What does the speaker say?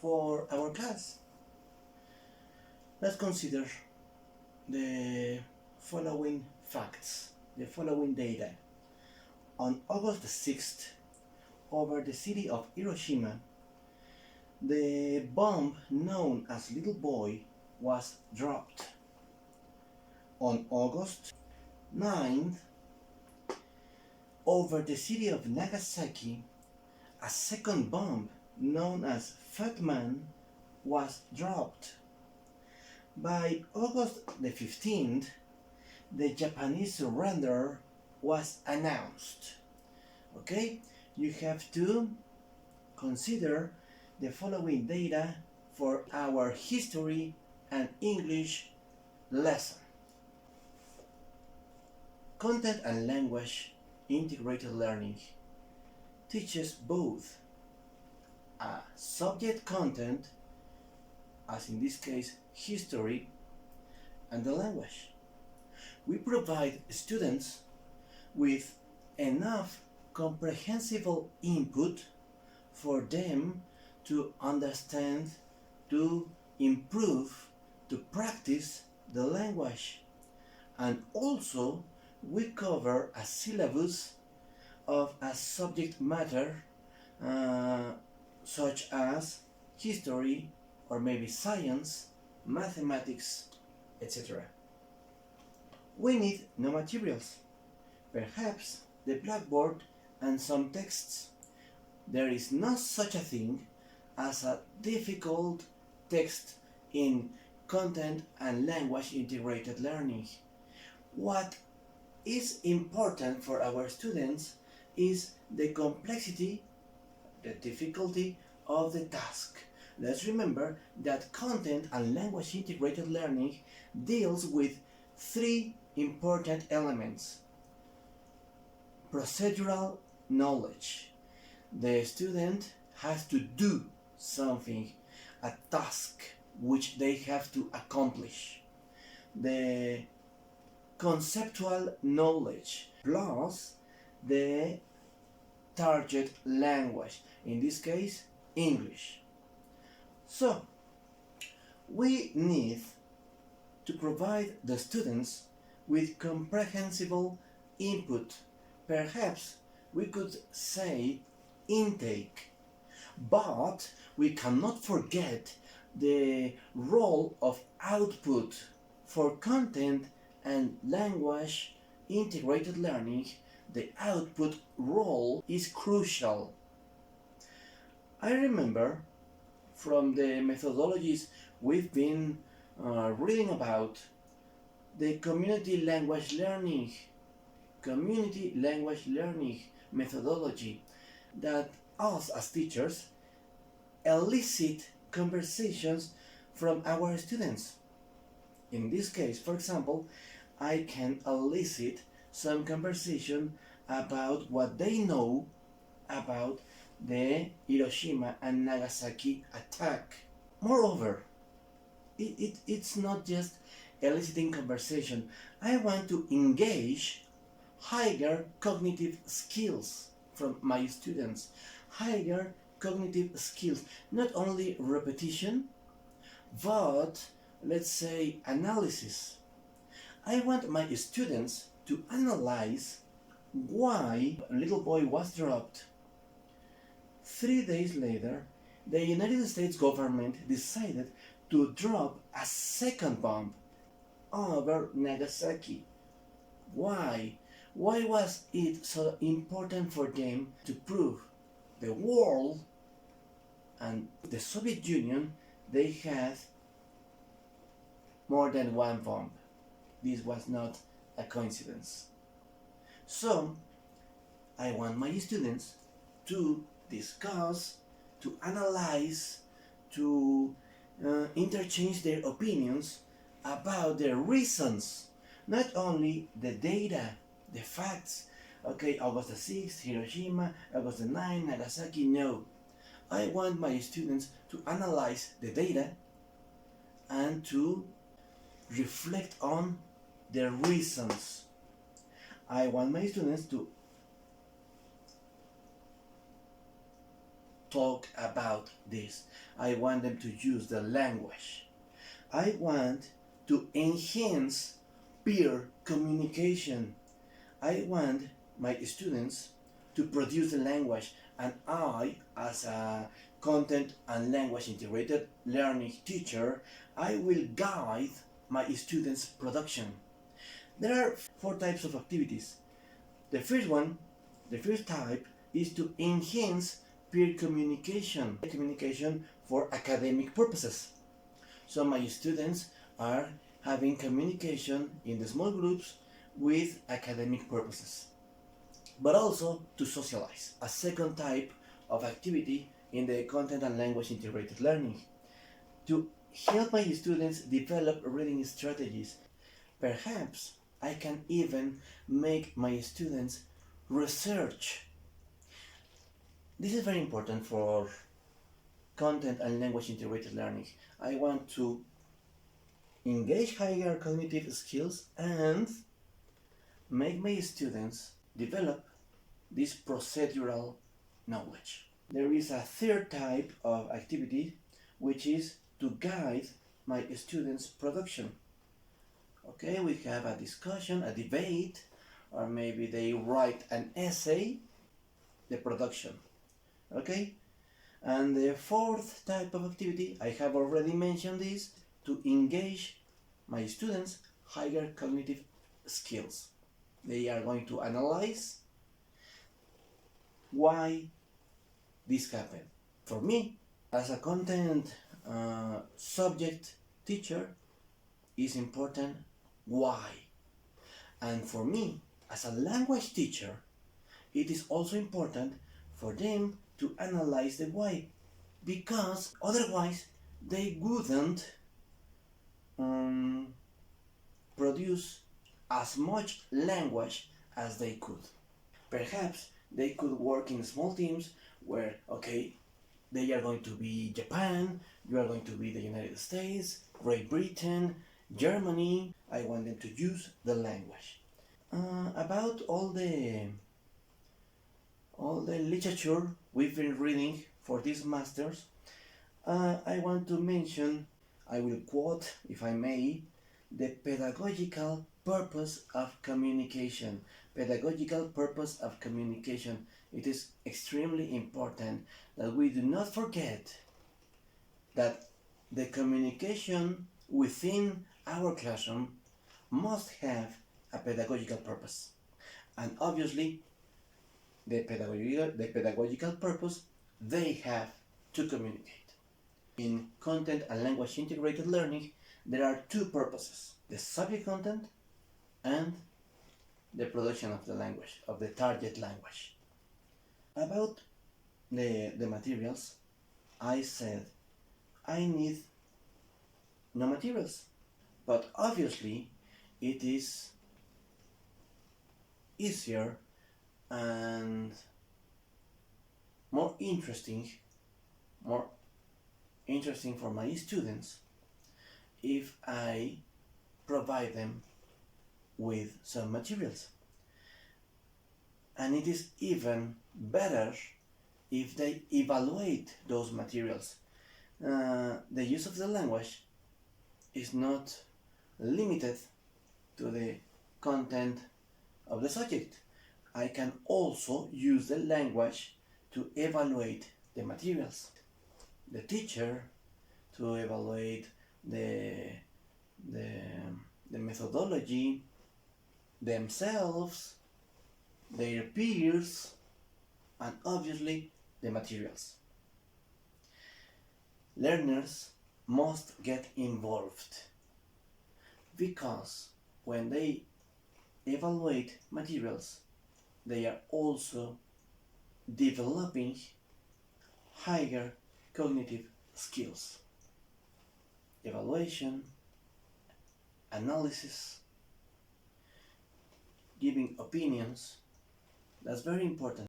for our class. Let's consider the following facts, the following data. On August the 6th, over the city of Hiroshima, the bomb known as Little Boy was dropped. On August 9th, over the city of Nagasaki, a second bomb known as Fat Man was dropped. By August the 15th, the Japanese surrender was announced. Okay, you have to consider the following data for our history and English lesson. Content and language integrated learning teaches both a subject content, as in this case history, and the language. We provide students with enough comprehensible input for them to understand, to improve, to practice the language. And also we cover a syllabus of a subject matter such as history or maybe science, mathematics, etc. We need no materials, perhaps the blackboard and some texts. There is no such a thing as a difficult text in content and language integrated learning. What is important for our students is the complexity, the difficulty of the task. Let's remember that content and language integrated learning deals with three important elements. Procedural knowledge. The student has to do something, a task which they have to accomplish. The conceptual knowledge plus the target language, in this case English. So we need to provide the students with comprehensible input. Perhaps we could say intake, but we cannot forget the role of output. For content and language integrated learning, the output role is crucial. I remember from the methodologies we've been reading about the community language learning methodology that us as teachers elicit conversations from our students. In this case, for example, I can elicit some conversation about what they know about the Hiroshima and Nagasaki attack. Moreover, it's not just eliciting conversation. I want to engage higher cognitive skills from my students. Higher cognitive skills, not only repetition, but let's say analysis. I want my students to analyze why a little boy was dropped. 3 days later, the United States government decided to drop a second bomb over Nagasaki. Why? Why was it so important for them to prove the world and the Soviet Union they had more than one bomb? This was not a coincidence. So, I want my students to discuss, to analyze, to interchange their opinions about the reasons, not only the data, the facts. Okay, August the 6th, Hiroshima, August the 9th, Nagasaki, no. I want my students to analyze the data and to reflect on the reasons. I want my students to talk about this. I want them to use the language. I want to enhance peer communication. I want my students to produce the language, and I, as a content and language integrated learning teacher, I will guide my students' production. There are 4 types of activities. The first type is to enhance peer communication for academic purposes. So my students are having communication in the small groups with academic purposes, but also to socialize. A second type of activity in the content and language integrated learning, to help my students develop reading strategies. Perhaps I can even make my students research. This is very important for content and language integrated learning. I want to engage higher cognitive skills and make my students develop this procedural knowledge. There is a third type of activity, which is to guide my students' production. Okay, we have a discussion, a debate, or maybe they write an essay, the production. Okay, and the fourth type of activity, I have already mentioned this, to engage my students' higher cognitive skills. They are going to analyze why this happened. For me, as a content subject teacher, is important why. And for me, as a language teacher, it is also important for them to analyze the why, because otherwise they wouldn't produce as much language as they could. Perhaps they could work in small teams where, okay, they are going to be Japan, you are going to be the United States, Great Britain, Germany. I want them to use the language. About all the literature we've been reading for these masters, I want to mention, I will quote, if I may, the pedagogical purpose of communication. Pedagogical purpose of communication. It is extremely important that we do not forget that the communication within our classroom must have a pedagogical purpose. And obviously, the pedagogical purpose, they have to communicate. In content and language integrated learning, there are 2 purposes: the subject content and the production of the language, of the target language. About the materials, I said I need no materials, but obviously it is easier and more interesting for my students if I provide them with some materials. And it is even better if they evaluate those materials. The use of the language is not limited to the content of the subject. I can also use the language to evaluate the materials. The teacher to evaluate the methodology, themselves, their peers, and obviously the materials. Learners must get involved, because when they evaluate materials, they are also developing higher cognitive skills. Evaluation, analysis, giving opinions, that's very important.